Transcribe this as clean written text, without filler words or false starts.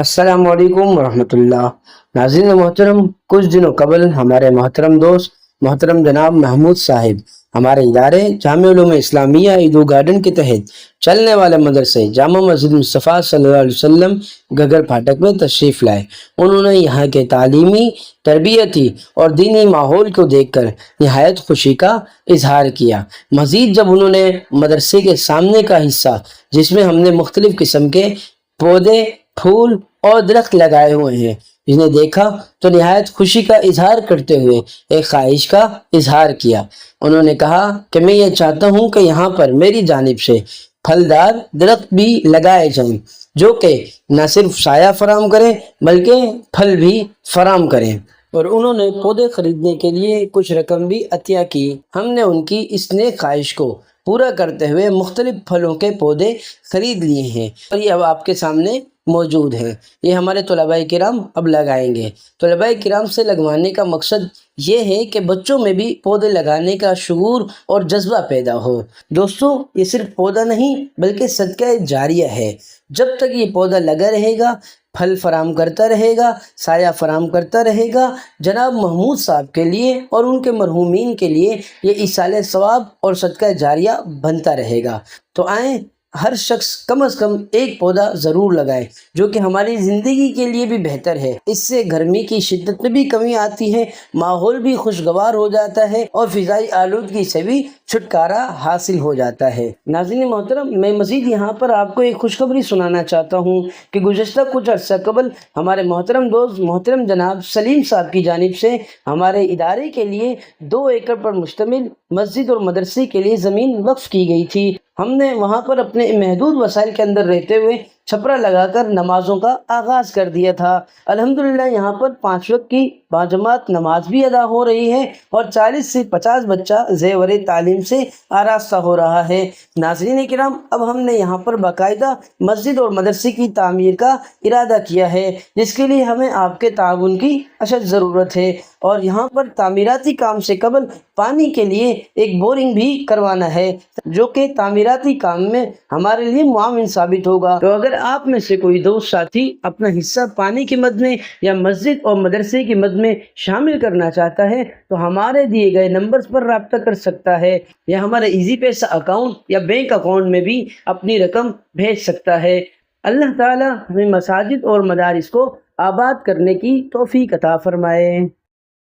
अस्सलाम वालेकुम वरहमतुल्लाह। नाज़रीन मोहतरम, कुछ दिनों कबल हमारे मोहतरम दोस्त मोहतरम जनाब महमूद साहिब हमारे इदारे जामिया उलूम इस्लामिया ईदो गार्डन के तहत चलने वाले मदरसे जामा मस्जिद मुस्तफ़ा सल्लल्लाहु अलैहि वसल्लम गगर फाटक में तशरीफ़ लाए। उन्होंने यहाँ के तालीमी, तरबियती और दीनी माहौल को देखकर निहायत खुशी का इजहार किया। मज़ीद जब उन्होंने मदरसे के सामने का हिस्सा, जिसमें हमने मुख्तलिफ़ किस्म के पौधे, फूल और दरख्त लगाए हुए हैं, इन्हें देखा तो निहायत खुशी का इजहार करते हुए एक ख्वाहिश का इजहार किया। उन्होंने कहा कि मैं ये चाहता हूँ कि यहाँ पर मेरी जानिब से फलदार दरख्त भी लगाए जाएं, जो कि न सिर्फ साया फराम करें बल्कि फल भी फराम करें। और उन्होंने पौधे खरीदने के लिए कुछ रकम भी अतिया की। हमने उनकी इस नेक ख्वाहिश को पूरा करते हुए मुख्तलिफ फलों के पौधे खरीद लिए हैं और ये अब आपके सामने मौजूद हैं। ये हमारे तलबाए किराम अब लगाएंगे। तलबाए किराम से लगवाने का मकसद ये है कि बच्चों में भी पौधे लगाने का शुऊर और जज्बा पैदा हो। दोस्तों, ये सिर्फ पौधा नहीं बल्कि सदका जारिया है। जब तक ये पौधा लगा रहेगा, फल फराम करता रहेगा, साया फराम करता रहेगा, जनाब महमूद साहब के लिए और उनके मरहूमीन के लिए ये इसाले सवाब और सदका जारिया बनता रहेगा। तो आएँ हर शख्स कम से कम एक पौधा ज़रूर लगाए, जो कि हमारी ज़िंदगी के लिए भी बेहतर है। इससे गर्मी की शिद्दत में भी कमी आती है, माहौल भी खुशगवार हो जाता है और फ़िज़ाई आलूदगी से भी छुटकारा हासिल हो जाता है। नाज़रीन मोहतरम, मैं मज़ीद यहाँ पर आपको एक खुशखबरी सुनाना चाहता हूँ कि गुज़श्ता कुछ अर्सा कबल हमारे मोहतरम दोस्त मोहतरम जनाब सलीम साहब की जानिब से हमारे इदारे के लिए 2 एकड़ पर मुश्तमिल मस्जिद और मदरसे के लिए ज़मीन वक्फ की गई थी। हमने वहाँ पर अपने महदूद वसाइल के अंदर रहते हुए छपरा लगाकर नमाज़ों का आगाज़ कर दिया था। अल्हम्दुलिल्लाह यहाँ पर 5 वक्त की बाजमात नमाज भी अदा हो रही है और 40 से 50 बच्चा ज़ेवर तालीम से आरास्ता हो रहा है। नाज़रीन किराम, अब हमने यहाँ पर बाकायदा मस्जिद और मदरसे की तामीर का इरादा किया है, जिसके लिए हमें आपके ताउन की अशद ज़रूरत है। और यहाँ पर तामीराती काम से कबल पानी के लिए एक बोरिंग भी करवाना है, जो कि तामीराती काम में हमारे लिए मुआविन साबित होगा। तो अगर आप में से कोई दोस्त साथी अपना हिस्सा पानी की मद में या मस्जिद और मदरसे की मद में शामिल करना चाहता है तो हमारे दिए गए नंबर्स पर रब्ता कर सकता है, या हमारे इजी पैसा अकाउंट या बैंक अकाउंट में भी अपनी रकम भेज सकता है। अल्लाह ताला हमें मसाजिद और मदारिस को आबाद करने की तौफीक अता फरमाए।